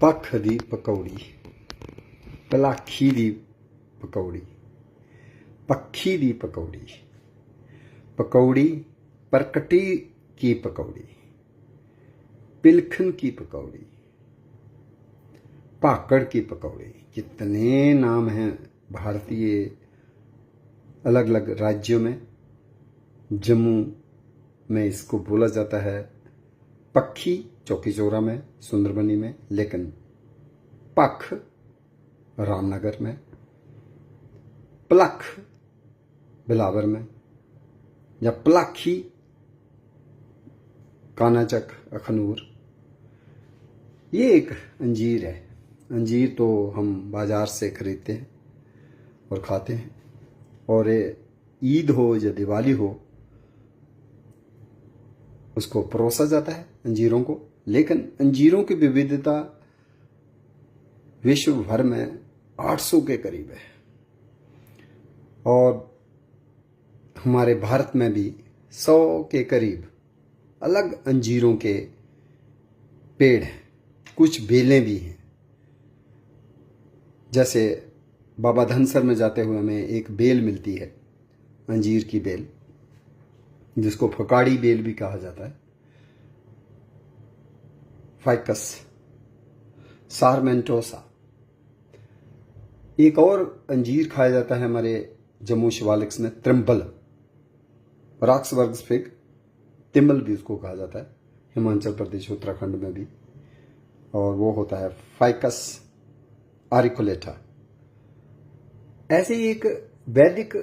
पख दी पकौड़ी, पलाखी दी पकौड़ी, पक्षी दी पकौड़ी, पकौड़ी परकटी की पकौड़ी, पिलखन की पकौड़ी, पाकड़ की पकौड़ी। कितने नाम हैं भारतीय अलग अलग राज्यों में। जम्मू में इसको बोला जाता है पक्षी, चौकी चौरा में, सुंदरबनी में, लेकिन पख रामनगर में, प्लख बिलावर में, या प्लाखी कानाचक अखनूर। ये एक अंजीर है। अंजीर तो हम बाजार से खरीदते हैं और खाते हैं, और ईद हो या दिवाली हो उसको परोसा जाता है अंजीरों को। लेकिन अंजीरों की विविधता विश्व भर में 800 के करीब है, और हमारे भारत में भी 100 के करीब अलग अंजीरों के पेड़ हैं। कुछ बेलें भी हैं। जैसे बाबा धनसर में जाते हुए हमें एक बेल मिलती है, अंजीर की बेल, जिसको फकाड़ी बेल भी कहा जाता है, फाइकस सारमेंटोसा। एक और अंजीर खाया जाता है हमारे जम्मू शिवालिक्स में, त्रिम्बल, राक्सवर्ग फिग, तिम्बल भी उसको कहा जाता है, हिमाचल प्रदेश उत्तराखंड में भी, और वो होता है फाइकस आरिकुलेटा। ऐसे ही एक वैदिक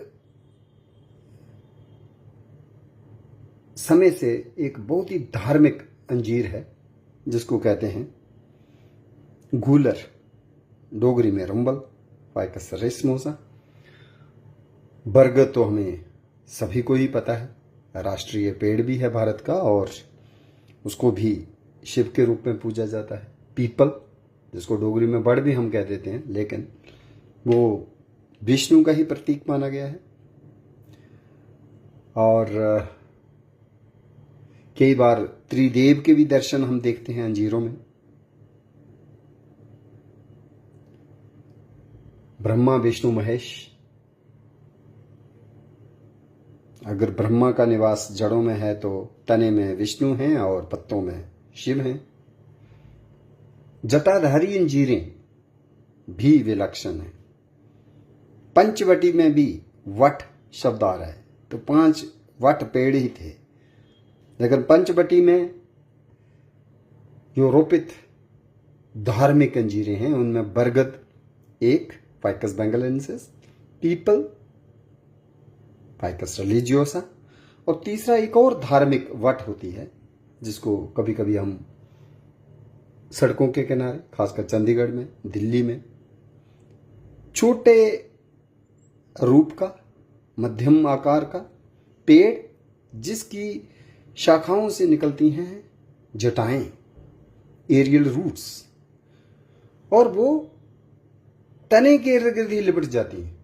समय से एक बहुत ही धार्मिक अंजीर है जिसको कहते हैं गूलर, डोगरी में रंबल, फाइकस रेसमोसा। बरगद तो हमें सभी को ही पता है, राष्ट्रीय पेड़ भी है भारत का, और उसको भी शिव के रूप में पूजा जाता है। पीपल, जिसको डोगरी में बड़ भी हम कह देते हैं, लेकिन वो विष्णु का ही प्रतीक माना गया है। और कई बार त्रिदेव के भी दर्शन हम देखते हैं अंजीरों में। ब्रह्मा विष्णु महेश। अगर ब्रह्मा का निवास जड़ों में है तो तने में विष्णु हैं और पत्तों में शिव हैं। जटाधारी अंजीरें भी विलक्षण हैं। पंचवटी में भी वट शब्द आ रहा है, तो 5 वट पेड़ ही थे, लेकिन पंचवटी में जो रोपित धार्मिक अंजीरें हैं उनमें बरगद एक, ficus benghalensis, people, ficus religiosa, और तीसरा एक और धार्मिक वट होती है जिसको कभी कभी हम सड़कों के किनारे, खासकर चंडीगढ़ में, दिल्ली में, छोटे रूप का, मध्यम आकार का पेड़ जिसकी शाखाओं से निकलती हैं जटाएं, एरियल रूट्स, और वो तने के इर्द गिर्द ही लिपट जाती हैं।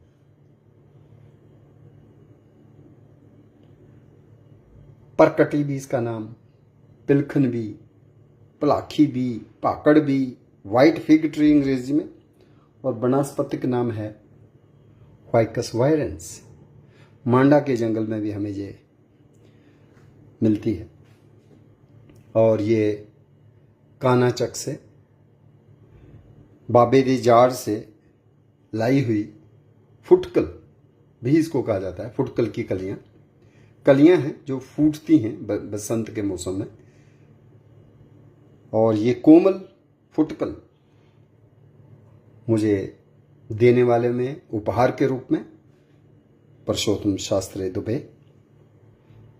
परकटी भी इसका नाम, पिलखन भी, पलाखी भी, पाकड़ भी, व्हाइट फिग ट्री अंग्रेजी में, और वनस्पतिक नाम है फाइकस वायरेंस। मांडा के जंगल में भी हमें ये मिलती है। और ये कानाचक से, बाबे दी जाड़ से लाई हुई फुटकल भी इसको कहा जाता है। फुटकल की कलियां हैं जो फूटती हैं बसंत के मौसम में, और ये कोमल फुटकल मुझे देने वाले में उपहार के रूप में पुरुषोत्तम शास्त्री दुबे,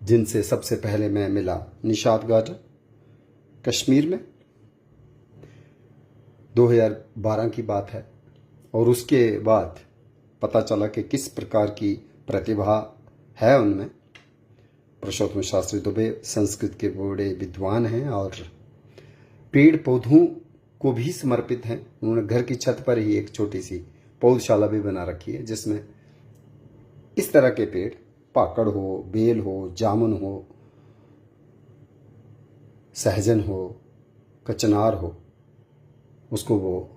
जिनसे सबसे पहले मैं मिला निशात गार्डन कश्मीर में, 2012 की बात है। और उसके बाद पता चला कि किस प्रकार की प्रतिभा है उनमें। पुरुषोत्तम शास्त्री दुबे संस्कृत के बड़े विद्वान हैं और पेड़ पौधों को भी समर्पित हैं। उन्होंने घर की छत पर ही एक छोटी सी पौधशाला भी बना रखी है जिसमें इस तरह के पेड़, पाकड़ हो, बेल हो, जामुन हो, सहजन हो, कचनार हो, उसको वो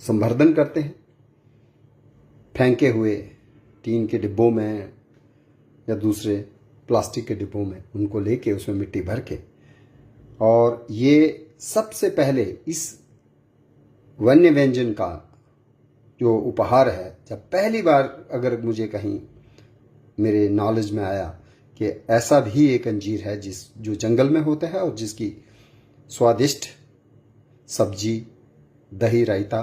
संवर्धन करते हैं, फेंके हुए टीन के डिब्बों में या दूसरे प्लास्टिक के डिब्बों में उनको लेके उसमें मिट्टी भर के, और ये सबसे पहले इस वन्य व्यंजन का जो उपहार है, जब पहली बार अगर मुझे कहीं मेरे नॉलेज में आया कि ऐसा भी एक अंजीर है जो जंगल में होता है और जिसकी स्वादिष्ट सब्जी, दही, रायता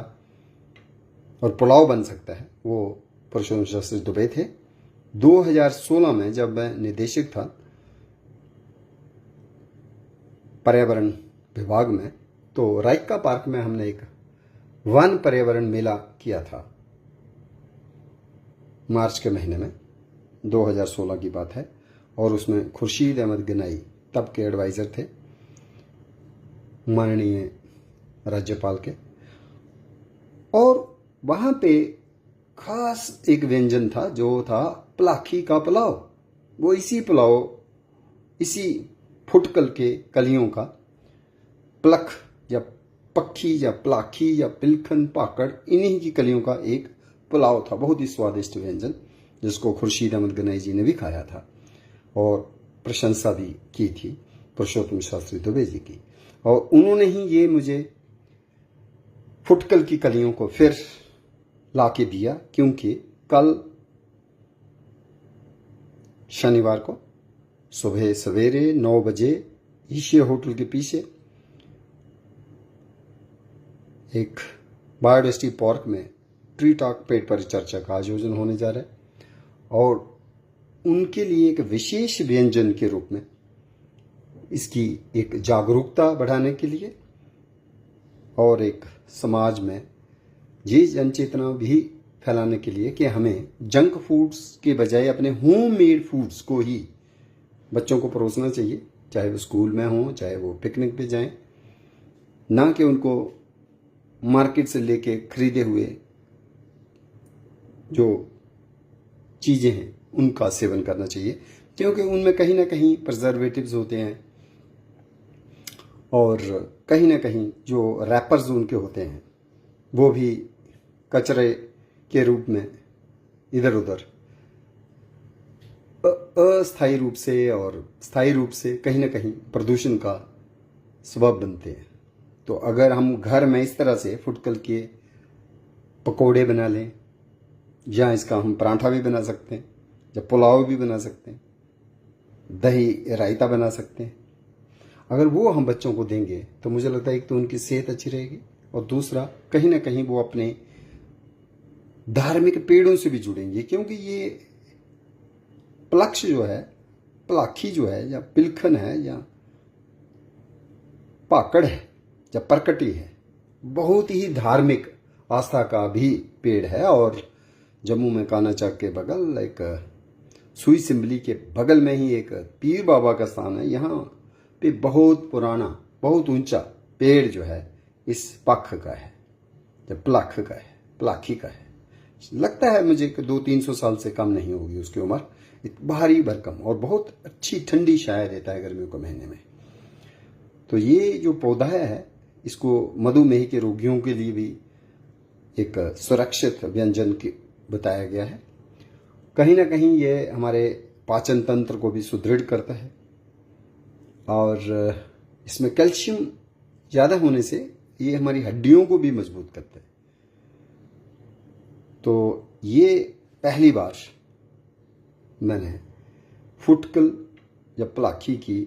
और पुलाव बन सकता है, वो पुरुषोत्तम शास्त्री दुबे थे। 2016 में जब मैं निदेशक था पर्यावरण विभाग में, तो राइका पार्क में हमने एक वन पर्यावरण मेला किया था मार्च के महीने में, 2016 की बात है। और उसमें खुर्शीद अहमद गनाई तब के एडवाइज़र थे माननीय राज्यपाल के, और वहाँ पे खास एक व्यंजन था जो था पलाखी का पुलाव। वो इसी फुटकल के कलियों का, प्लख या पक्खी या पलाखी या पिलखन, पाकड़, इन्हीं की कलियों का एक पुलाव था, बहुत ही स्वादिष्ट व्यंजन, जिसको खुर्शीद अहमद गनाई जी ने भी खाया था और प्रशंसा भी की थी पुरुषोत्तम शास्त्री दुबे जी की। और उन्होंने ही ये मुझे फुटकल की कलियों को फिर ला के दिया, क्योंकि कल शनिवार को सुबह सवेरे 9 बजे ईशिया होटल के पीछे एक बायोडाइवर्सिटी पार्क में ट्री टॉक पेड़ परिचर्चा का आयोजन होने जा रहा है, और उनके लिए एक विशेष व्यंजन के रूप में इसकी एक जागरूकता बढ़ाने के लिए और एक समाज में ये जनचेतना भी फैलाने के लिए कि हमें जंक फूड्स के बजाय अपने होम मेड फूड्स को ही बच्चों को परोसना चाहिए, चाहे वो स्कूल में हो, चाहे वो पिकनिक पे जाएं, ना कि उनको मार्केट से लेके खरीदे हुए जो चीज़ें हैं उनका सेवन करना चाहिए, क्योंकि उनमें कहीं ना कहीं प्रिजर्वेटिव्स होते हैं और कहीं ना कहीं जो रैपर्स उनके होते हैं वो भी कचरे के रूप में इधर उधर अस्थायी रूप से और स्थायी रूप से कहीं ना कहीं प्रदूषण का सबब बनते हैं। तो अगर हम घर में इस तरह से फुटकल के पकोड़े बना लें, या इसका हम पराठा भी बना सकते हैं, या पुलाव भी बना सकते हैं, दही रायता बना सकते हैं, अगर वो हम बच्चों को देंगे तो मुझे लगता है एक तो उनकी सेहत अच्छी रहेगी, और दूसरा कहीं ना कहीं वो अपने धार्मिक पेड़ों से भी जुड़ेंगे, क्योंकि ये प्लक्ष जो है, पलाखी जो है, या पिलखन है, या पाकड़ है, या परकटी है, बहुत ही धार्मिक आस्था का भी पेड़ है। और जम्मू में काना चौक के बगल एक सुई सिंबली के बगल में ही एक पीर बाबा का स्थान है, यहाँ पे बहुत पुराना, बहुत ऊंचा पेड़ जो है इस पख का है, या प्लख का है, पलाखी का है। लगता है मुझे कि 200-300 साल से कम नहीं होगी उसकी उम्र, भारी भरकम, और बहुत अच्छी ठंडी छाया देता है गर्मियों के महीने में। तो ये जो पौधा है, इसको मधुमेह के रोगियों के लिए भी एक सुरक्षित व्यंजन की बताया गया है। कहीं ना कहीं ये हमारे पाचन तंत्र को भी सुदृढ़ करता है, और इसमें कैल्शियम ज़्यादा होने से ये हमारी हड्डियों को भी मजबूत करता है। तो ये पहली बार मैंने फुटकल या पलाखी की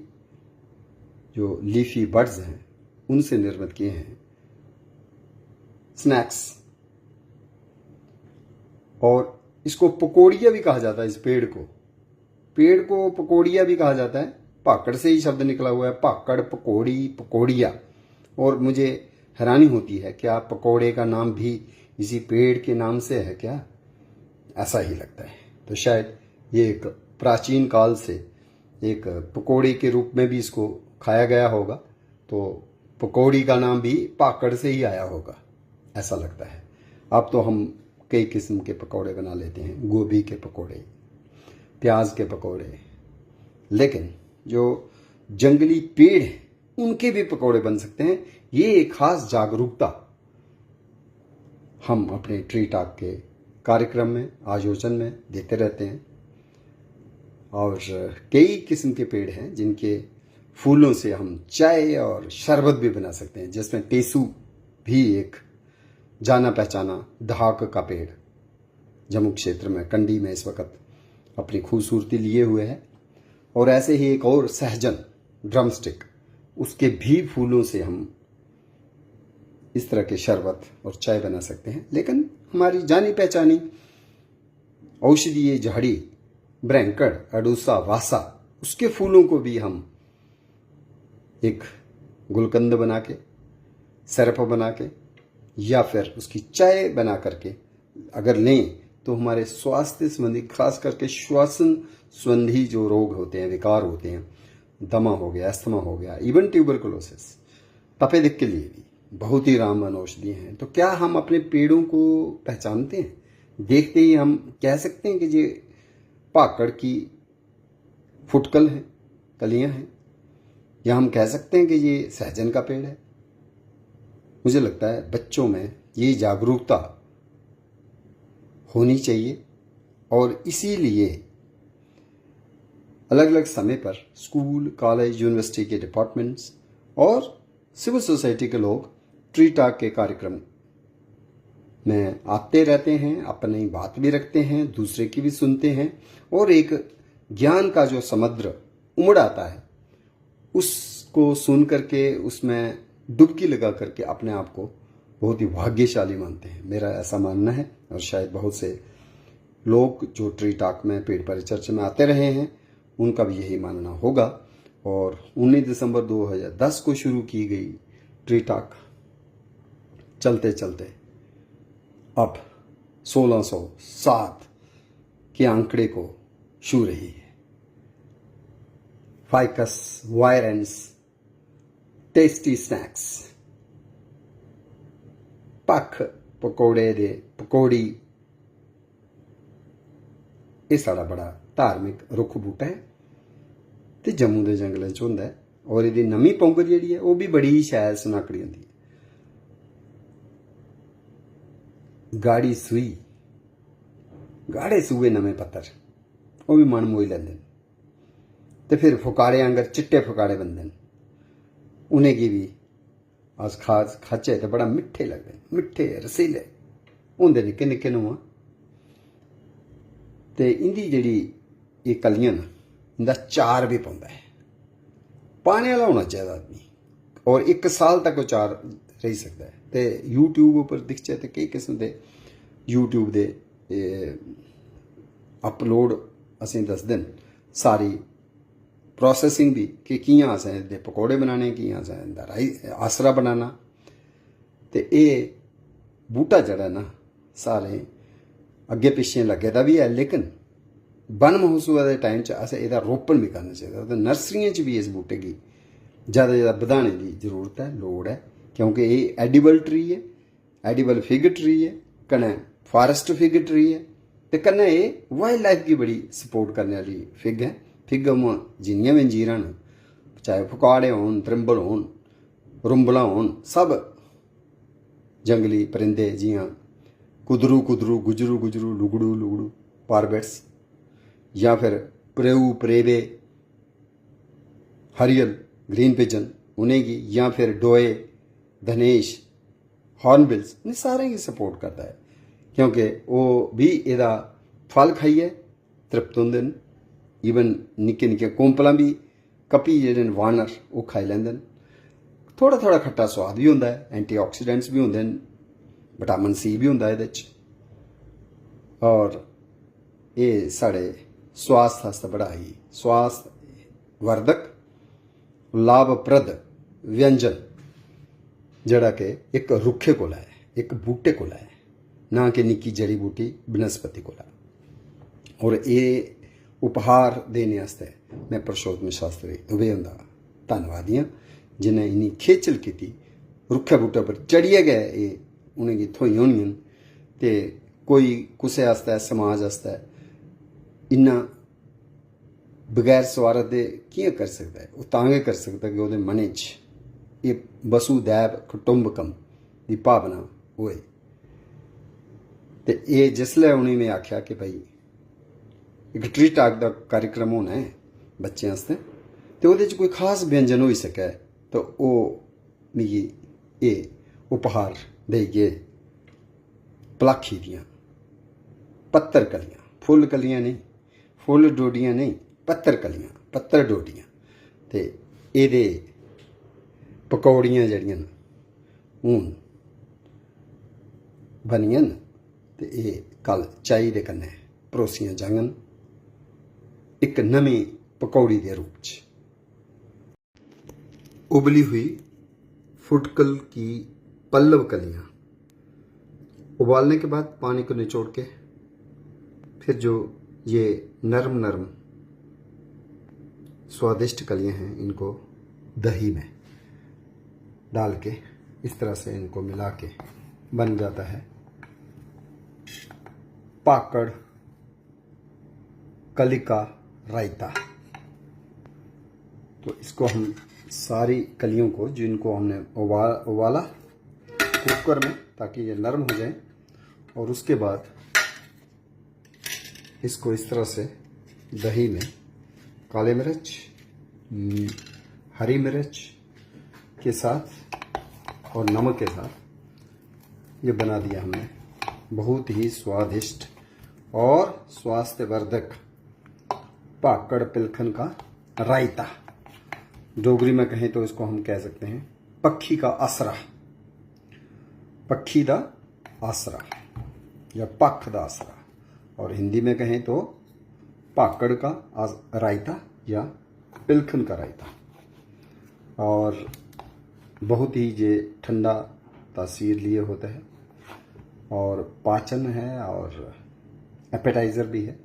जो लीफी बर्ड्स हैं उनसे निर्मित किए हैं स्नैक्स, और इसको पकौड़िया भी कहा जाता है। इस पेड़ को पकौड़िया भी कहा जाता है, पाकड़ से ही शब्द निकला हुआ है, पाकड़, पकौड़ी, पकौड़िया। और मुझे हैरानी होती है कि आप पकौड़े का नाम भी इसी पेड़ के नाम से है क्या, ऐसा ही लगता है। तो शायद ये एक प्राचीन काल से एक पकौड़ी के रूप में भी इसको खाया गया होगा, तो पकौड़ी का नाम भी पाकड़ से ही आया होगा, ऐसा लगता है। अब तो हम कई किस्म के पकौड़े बना लेते हैं, गोभी के पकौड़े, प्याज के पकौड़े, लेकिन जो जंगली पेड़ हैं उनके भी पकौड़े बन सकते हैं। ये एक खास जागरूकता हम अपने ट्री टॉक के कार्यक्रम में, आयोजन में देते रहते हैं। और कई किस्म के पेड़ हैं जिनके फूलों से हम चाय और शरबत भी बना सकते हैं, जिसमें टेसू भी एक जाना पहचाना ढाक का पेड़ जम्मू क्षेत्र में कंडी में इस वक्त अपनी खूबसूरती लिए हुए है। और ऐसे ही एक और सहजन ड्रमस्टिक, उसके भी फूलों से हम इस तरह के शरबत और चाय बना सकते हैं। लेकिन हमारी जानी पहचानी औषधीय झाड़ी ब्रैंकड़, अडूसा, वासा, उसके फूलों को भी हम एक गुलकंद बना के, सिरप बना के या फिर उसकी चाय बना करके अगर लें तो हमारे स्वास्थ्य संबंधी, खास करके श्वसन संबंधी जो रोग होते हैं, विकार होते हैं, दमा हो गया, अस्थमा हो गया, इवन ट्यूबरकुलोसिस, तपेदिक के लिए भी बहुत ही रामबाण औषधि हैं। तो क्या हम अपने पेड़ों को पहचानते हैं? देखते ही हम कह सकते हैं कि ये पाकड़ की फुटकल है, कलियां हैं, या हम कह सकते हैं कि ये सहजन का पेड़ है? मुझे लगता है बच्चों में ये जागरूकता होनी चाहिए और इसीलिए अलग अलग समय पर स्कूल, कॉलेज, यूनिवर्सिटी के डिपार्टमेंट्स और सिविल सोसाइटी के लोग ट्री टॉक के कार्यक्रम में आते रहते हैं, अपनी बात भी रखते हैं, दूसरे की भी सुनते हैं और एक ज्ञान का जो समुद्र उमड़ आता है उसको सुन करके, उसमें डुबकी लगा करके अपने आप को बहुत ही भाग्यशाली मानते हैं। मेरा ऐसा मानना है और शायद बहुत से लोग जो ट्री टॉक में, पेड़ परिचर्चा में आते रहे हैं, उनका भी यही मानना होगा। और 19 दिसंबर 2010 को शुरू की गई ट्री टॉक चलते चलते अब 1607 के आंकड़े को छू रही है। फाइकस वायरेंस, टेस्टी स्नैक्स, पख पकौड़े दे पकौड़ी, ये साड़ा बड़ा धार्मिक रुख बूटा है ते जम्मू के जंगलों च होंदा है। और इसकी नवीं पौंगर जिहड़ी है वो भी बड़ी शैल सनाकड़ी होंदी है। गाड़ी सूई, गाढ़े सूए नवे पत्तर, वो भी मन मोही लैंदे न ते फिर फुकाड़े आंगर चिट्टे फुकाड़े बनदे न, उ'नें गी भी अस खाचे तो बड़ा मिट्ठे लगदे, मिट्ठे रसीले होंदे, निक्के निक्के नुआं ते इंदी जिहड़ी एह् कलियां न, इंदा चार भी पौंदा है। पाने वाला होना चाहिए आदमी, और 1 साल तक वो चार रही सकता है। तो यूट्यूब पर दिखचे तो कई किस्म के यूट्यूब के अपलोड असें दसदे न सारी प्रोसेसिंग भी कि कियां असें इहदे पकौड़े बनाने, कियां असें इंदा आसरा बनाना। तो ये बूटा जड़ा ना सारे अगे पिछे लगे दा भी है, लेकिन वन महोत्सव के टाइम असें एहदा रोपण भी करना चाहिए। तो नर्सरियों च भी इस बूटे की ज़्यादा ज़्यादा बधाने की जरूरत है, लोड़ है, क्योंकि ये एडिबल ट्री है, एडिबल फिग ट्री है, कन्नै फॉरेस्ट फिग ट्री है, तो कन्नै ये वाइल्ड लाइफ की बड़ी सपोर्ट करने वाली फिग है। फिग जिन्नियां भी अंजीरां न, चाहे फुकाड़े होन, त्रिंबल होन, रुंबला होन, सब जंगली परिंदे जियां कुदरू कुदरू, गुजरू गुजरू, लुगड़ू लुगड़ू, पारबेट्स, या फिर प्रेऊ प्रेवे, हरियल ग्रीन पिजन, उन्हें की, या फिर डोए, धनेश, हॉर्नबिल्स, इन सारे की सपोर्ट करता है, क्योंकि वो भी एदा फल खाइए तृप्त होंदे न। ईवन निक्के निक्के कोंपलां भी, कपी जेह्ड़े न वानर, वो खाई लैंदे न। थोड़ा थोड़ा खट्टा स्वाद भी होंदा है, एंटीऑक्सीडेंट्स भी होंदे न, विटामिन सी भी होंदा एहदे च, और ये साढ़े स्वास्थ्य आस्तै बड़ा ही स्वास्थ्य वर्धक लाभप्रद व्यंजन जड़ा कि एक रुखे कोला है, एक बूटे कोला है, ना कि निक्की जड़ी बूटी बनस्पति कोला। और ये उपहार देने आस्तै मैं परशोत्तम शास्त्री दुबे हुंदा धन्नवादी हाँ, जिन्हें इन्नी खेचल की रुखे बूटे पर चढ़िए गए, ये उनेंगी थ्होई होनियां ते कोई कुसै आस्तै, समाज आस्तै इन्ना बगैर स्वार्थ दे कियां कर सकता है? वो तां गै कर सकता कि ओहदे मनै च ये वसुदैव कुटुंबकम की भावना होए। तो ये जिसलै उन्हें मैं आख्या कि भाई एक ट्री टाक का कार्यक्रम होना है बच्चों आस्ते, तो वो कोई खास व्यंजन हो सके, तो वो मिगी ये उपहार दे गए पलाखी दियाँ पत्तर कलियाँ, फुल कलियाँ नहीं, फुल डोडियाँ नहीं, पत्तर कलियाँ, पत्तर डोडियाँ। तो ये पकौड़ियाँ जड़ियाँ हूँ बनियां, तो ये कल चाई दे कन्नै परोसियां जांगन एक नवी पकौड़ी के रूप च। उबली हुई फुटकल की पल्लव कलियां उबालने के बाद पानी को निचोड़ के फिर जो ये नरम नरम स्वादिष्ट कलियां हैं, इनको दही में डाल के इस तरह से इनको मिला के बन जाता है पाकड़ कली का रायता। तो इसको हम सारी कलियों को, जिनको हमने उबाला कुकर में ताकि ये नरम हो जाए, और उसके बाद इसको इस तरह से दही में काले मिर्च हरी मिर्च के साथ और नमक के साथ ये बना दिया हमने बहुत ही स्वादिष्ट और स्वास्थ्यवर्धक पाकड़ पिलखन का रायता। डोगरी में कहें तो इसको हम कह सकते हैं पक्षी का आसरा, पक्षी दा आसरा या पख दा आसरा, और हिंदी में कहें तो पाकड़ का रायता या पिलखन का रायता। और बहुत ही ये ठंडा तासीर लिए होता है और पाचन है और एपेटाइज़र भी है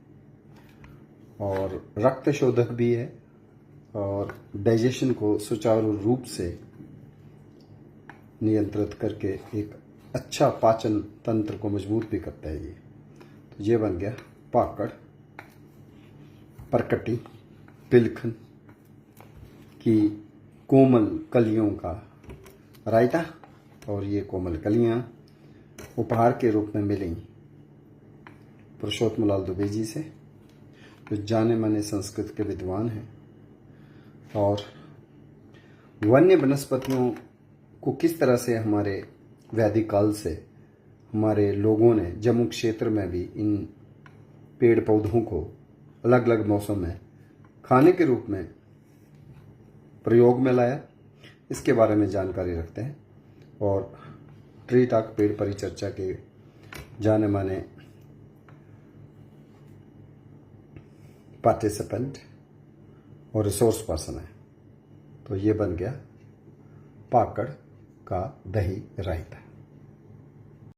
और रक्त शोधक भी है और डाइजेशन को सुचारू रूप से नियंत्रित करके एक अच्छा पाचन तंत्र को मजबूत भी करता है ये। तो ये बन गया पाकड़ परकटी पिलखन की कोमल कलियों का रायता। और ये कोमल कलियां उपहार के रूप में मिली पुरुषोत्तम लाल दुबे जी से, जो जाने माने संस्कृत के विद्वान हैं। और वन्य वनस्पतियों को किस तरह से हमारे वैदिक काल से हमारे लोगों ने जम्मू क्षेत्र में भी इन पेड़ पौधों को अलग अलग मौसम में खाने के रूप में प्रयोग में लाया, इसके बारे में जानकारी रखते हैं। और ट्री टॉक पेड़ परिचर्चा के जाने माने पार्टिसिपेंट और रिसोर्स पर्सन है। तो ये बन गया पाकड़ का दही रायता।